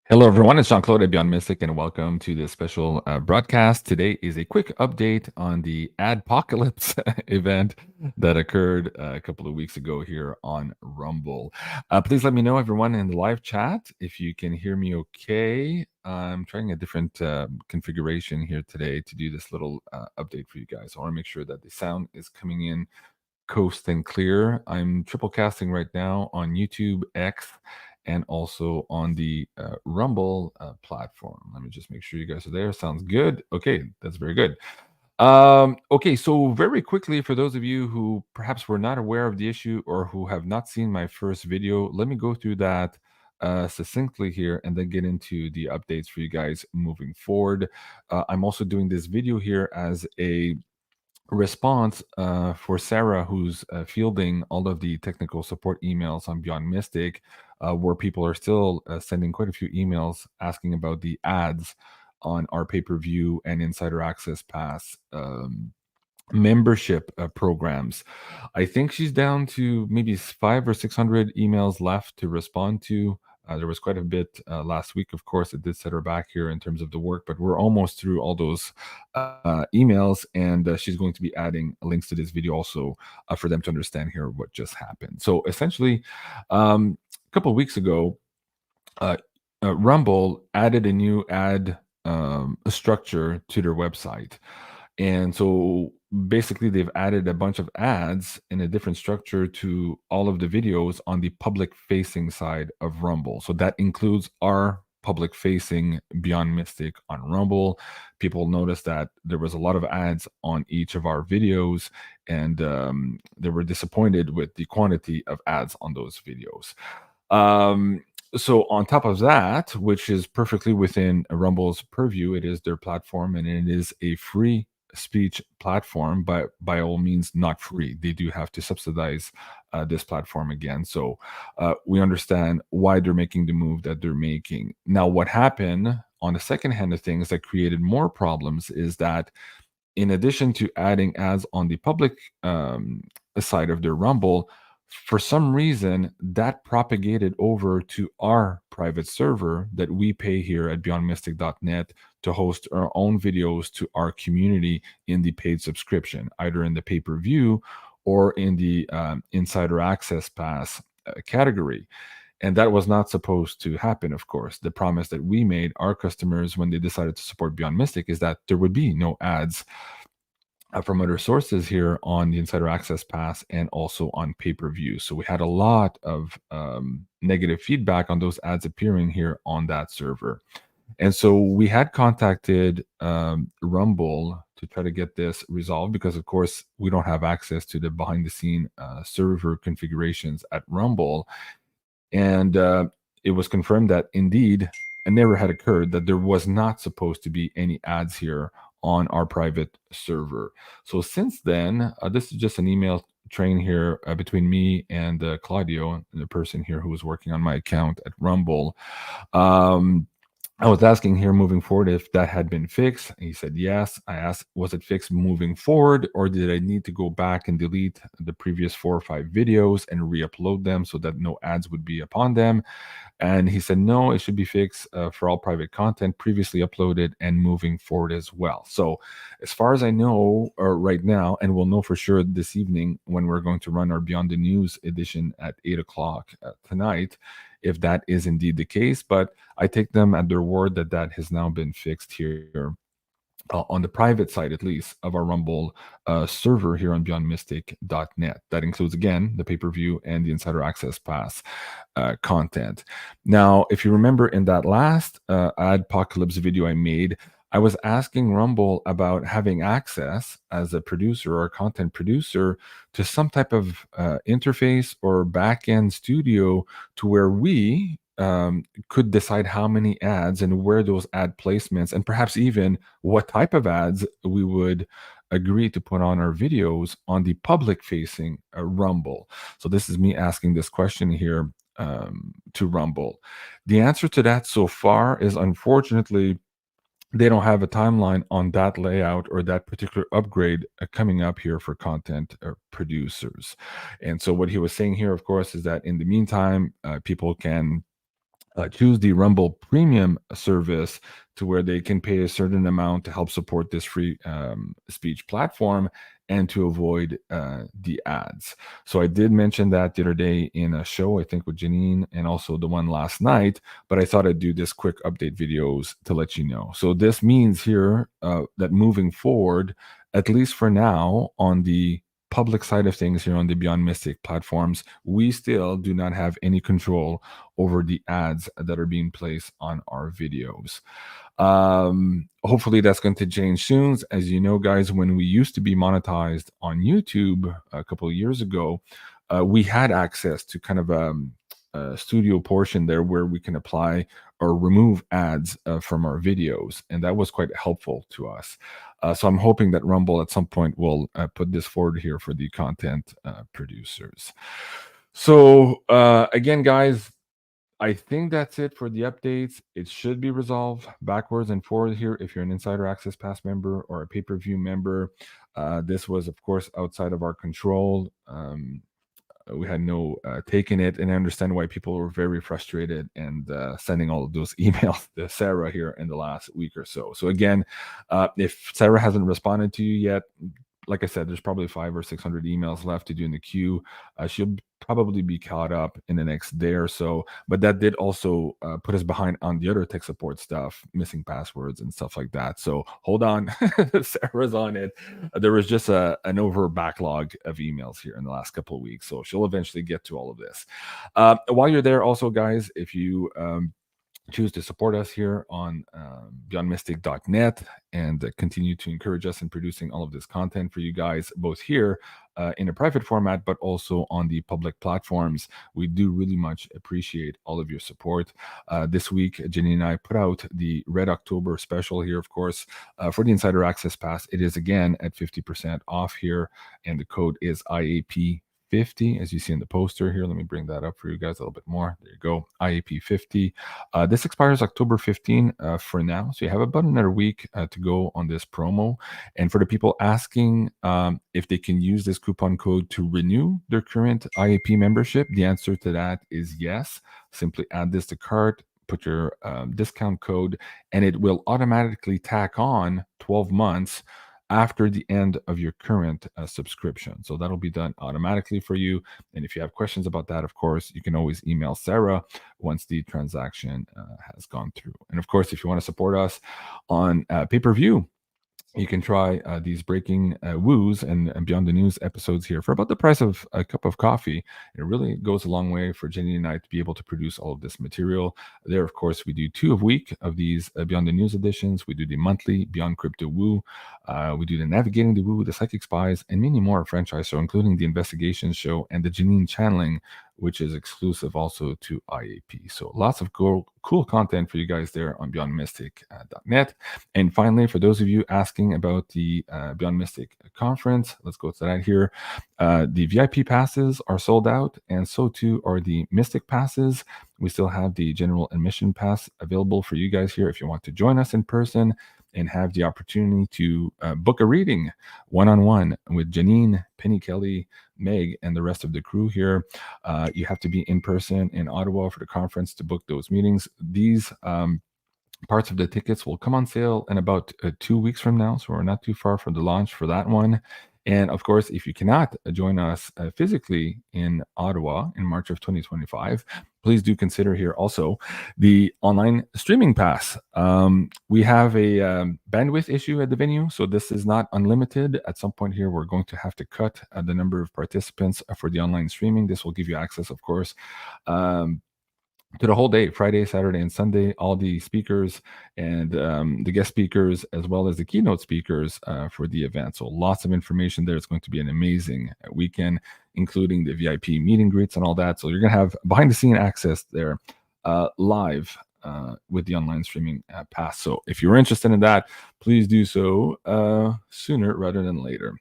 Hello, everyone. It's Jean-Claude at Beyond Mystic, and welcome to this special broadcast. Today is a quick update on the ADPOCALYPSE event that occurred a couple of weeks ago here on Rumble. Please let me know, everyone, in the live chat if you can hear me okay. I'm trying a different configuration here today to do this little update for you guys. I want to make sure that the sound is coming in coast and clear. I'm triple casting right now on YouTube, X, and also on the Rumble platform. Let me just make sure you guys are there. Sounds good. Okay, that's very good. Okay, so very quickly, for those of you who perhaps were not aware of the issue or who have not seen my first video, let me go through that succinctly here and then get into the updates for you guys moving forward. I'm also doing this video here as a response for Sarah, who's fielding all of the technical support emails on Beyond Mystic, where people are still sending quite a few emails asking about the ads on our pay-per-view and Insider Access Pass membership programs. I think she's down to maybe 500 or 600 emails left to respond to. There was quite a bit last week, of course. It did set her back here in terms of the work, but we're almost through all those emails, and she's going to be adding links to this video also for them to understand here what just happened. So essentially, a couple of weeks ago, Rumble added a new ad structure to their website. And so basically, they've added a bunch of ads in a different structure to all of the videos on the public facing side of Rumble. So that includes our public facing Beyond Mystic on Rumble. People noticed that there was a lot of ads on each of our videos, and they were disappointed with the quantity of ads on those videos. So on top of that, which is perfectly within Rumble's purview, it is their platform and it is a free speech platform, but by all means not free. They do have to subsidize this platform again. So we understand why they're making the move that they're making. Now, what happened on the second hand of things that created more problems is that in addition to adding ads on the public side of their Rumble, for some reason that propagated over to our private server that we pay here at beyondmystic.net to host our own videos to our community in the paid subscription, either in the pay-per-view or in the Insider Access Pass category. And that was not supposed to happen, of course. The promise that we made our customers when they decided to support Beyond Mystic is that there would be no ads from other sources here on the Insider Access Pass and also on pay-per-view. So we had a lot of negative feedback on those ads appearing here on that server. And so we had contacted Rumble to try to get this resolved because, of course, we don't have access to the behind-the-scene server configurations at Rumble. And it was confirmed that indeed an error had occurred, that there was not supposed to be any ads here on our private server. So since then, this is just an email train here between me and Claudio, the person here who was working on my account at Rumble. I was asking here moving forward if that had been fixed. He said yes. I asked, was it fixed moving forward, or did I need to go back and delete the previous 4 or 5 videos and re-upload them so that no ads would be upon them? And he said, no, it should be fixed for all private content previously uploaded and moving forward as well. So as far as I know right now, and we'll know for sure this evening when we're going to run our Beyond the News edition at 8 o'clock tonight, if that is indeed the case. But I take them at their word that that has now been fixed here on the private side, at least, of our Rumble server here on beyondmystic.net. That includes, again, the pay-per-view and the Insider Access Pass content. Now, if you remember in that last ADPOCALYPSE video I made, I was asking Rumble about having access as a producer or content producer to some type of interface or back-end studio to where we could decide how many ads and where those ad placements and perhaps even what type of ads we would agree to put on our videos on the public-facing Rumble. So this is me asking this question here to Rumble. The answer to that so far is, unfortunately, they don't have a timeline on that layout or that particular upgrade coming up here for content producers. And so what he was saying here, of course, is that in the meantime, people can choose the Rumble Premium service to where they can pay a certain amount to help support this free speech platform and to avoid the ads. So I did mention that the other day in a show, I think with Janine, and also the one last night, but I thought I'd do this quick update videos to let you know. So this means here that moving forward, at least for now, on the public side of things here on the Beyond Mystic platforms, we still do not have any control over the ads that are being placed on our videos. Hopefully that's going to change soon. As you know, guys, when we used to be monetized on YouTube a couple of years ago, we had access to kind of a studio portion there where we can apply or remove ads from our videos, and that was quite helpful to us. So I'm hoping that Rumble at some point will put this forward here for the content producers. So again, guys, I think that's it for the updates. It should be resolved backwards and forward here if you're an Insider Access Pass member or a pay-per-view member. This was, of course, outside of our control. We had no take in it, and I understand why people were very frustrated and sending all of those emails to Sarah here in the last week or so. So again, if Sarah hasn't responded to you yet, like I said, there's probably 500 or 600 emails left to do in the queue. She'll probably be caught up in the next day or so. But that did also put us behind on the other tech support stuff, missing passwords and stuff like that. So hold on, Sarah's on it. There was just an over backlog of emails here in the last couple of weeks. So she'll eventually get to all of this. While you're there, also, guys, if you choose to support us here on beyondmystic.net and continue to encourage us in producing all of this content for you guys, both here in a private format, but also on the public platforms. We do really much appreciate all of your support. This week, Jenny and I put out the Red October special here, of course, for the Insider Access Pass. It is again at 50% off here, and the code is IAP 50, as you see in the poster here. Let me bring that up for you guys a little bit more. There you go, IAP 50. This expires October 15 for now, so you have about another week to go on this promo. And for the people asking if they can use this coupon code to renew their current IAP membership, the answer to that is yes. Simply add this to cart, put your discount code, and it will automatically tack on 12 months after the end of your current subscription. So that'll be done automatically for you. And if you have questions about that, of course, you can always email Sarah once the transaction has gone through. And of course, if you want to support us on pay-per-view, you can try these breaking woos and Beyond the News episodes here for about the price of a cup of coffee. It really goes a long way for Jenny and I to be able to produce all of this material. There, of course, we do 2 a week of these Beyond the News editions. We do the monthly Beyond Crypto Woo. We do the Navigating the Woo, the Psychic Spies, and many more franchise show, including the Investigations show and the Janine Channeling, which is exclusive also to IAP. So lots of cool content for you guys there on beyondmystic.net. And finally, for those of you asking about the Beyond Mystic conference, let's go to that here. The VIP passes are sold out, and so too are the Mystic passes. We still have the general admission pass available for you guys here if you want to join us in person and have the opportunity to book a reading one-on-one with Janine, Penny Kelly, Meg, and the rest of the crew here. You have to be in person in Ottawa for the conference to book those meetings. These parts of the tickets will come on sale in about 2 weeks from now, so we're not too far from the launch for that one. And of course, if you cannot join us physically in Ottawa in March of 2025, please do consider here also the online streaming pass. We have a bandwidth issue at the venue, so this is not unlimited. At some point here, we're going to have to cut the number of participants for the online streaming. This will give you access, of course, to the whole day, Friday, Saturday, and Sunday, all the speakers and the guest speakers, as well as the keynote speakers for the event. So lots of information there. It's going to be an amazing weekend, including the VIP meet and greets and all that. So you're going to have behind-the-scene access there live with the online streaming pass. So if you're interested in that, please do so sooner rather than later.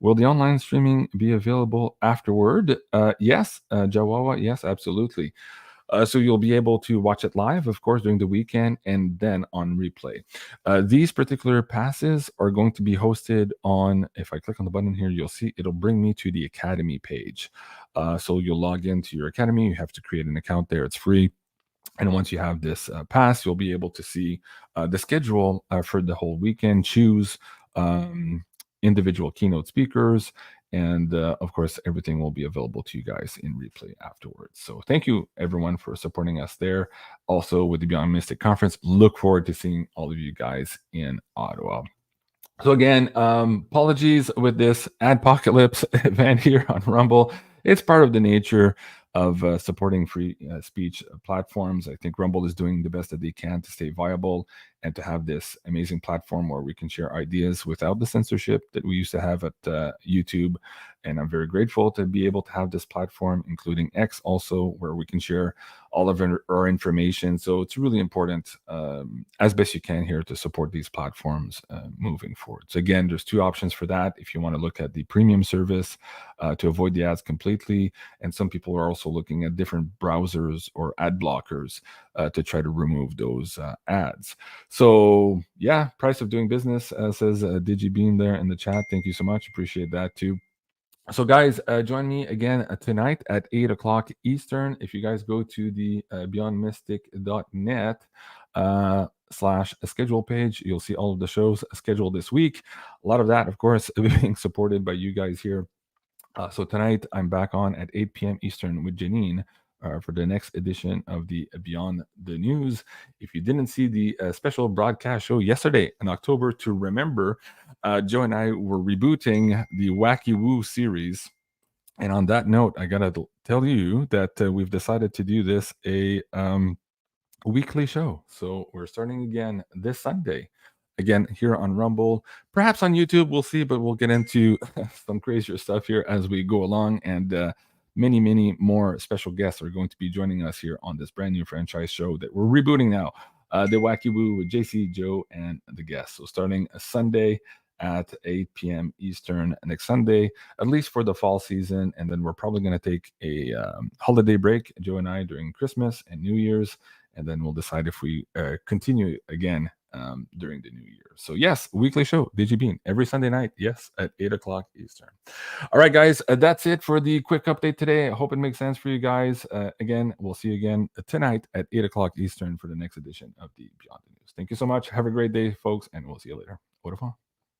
Will the online streaming be available afterward? Yes, Jawawa, yes, absolutely. So you'll be able to watch it live, of course, during the weekend and then on replay. These particular passes are going to be hosted on, if I click on the button here, you'll see it'll bring me to the Academy page. So you'll log into your Academy. You have to create an account there. It's free. And once you have this pass, you'll be able to see the schedule for the whole weekend, choose um, individual keynote speakers, and of course, everything will be available to you guys in replay afterwards. So thank you, everyone, for supporting us there. Also, with the Beyond Mystic Conference, look forward to seeing all of you guys in Ottawa. So again, apologies with this adpocalypse event here on Rumble. It's part of the nature of supporting free speech platforms. I think Rumble is doing the best that they can to stay viable and to have this amazing platform where we can share ideas without the censorship that we used to have at YouTube. And I'm very grateful to be able to have this platform, including X also, where we can share all of our information. So it's really important, as best you can here, to support these platforms moving forward. So again, there's two options for that. If you want to look at the premium service to avoid the ads completely, and some people are also looking at different browsers or ad blockers to try to remove those ads. So yeah, price of doing business, says DigiBeam there in the chat. Thank you so much. Appreciate that too. So, guys, join me again tonight at 8 o'clock Eastern. If you guys go to the beyondmystic.net slash schedule page, you'll see all of the shows scheduled this week. A lot of that, of course, being supported by you guys here. So tonight I'm back on at 8 p.m. Eastern with Janine for the next edition of the Beyond the News. If you didn't see the special broadcast show yesterday in October to remember, Joe and I were rebooting the Wacky Woo series. And on that note, I gotta tell you that we've decided to do this a weekly show. So we're starting again this Sunday. Again, here on Rumble, perhaps on YouTube, we'll see, but we'll get into some crazier stuff here as we go along. And many, many more special guests are going to be joining us here on this brand new franchise show that we're rebooting now. The Wacky Woo with JC, Joe, and the guests. So starting a Sunday at 8 p.m. Eastern next Sunday, at least for the fall season. And then we're probably going to take a holiday break, Joe and I, during Christmas and New Year's. And then we'll decide if we continue again during the new year. So yes, weekly show, DigiBean, every Sunday night, yes, at 8 o'clock Eastern. All right, guys, that's it for the quick update today. I hope it makes sense for you guys. Again, we'll see you again tonight at 8 o'clock Eastern for the next edition of the Beyond the News. Thank you so much. Have a great day, folks, and we'll see you later. Au revoir.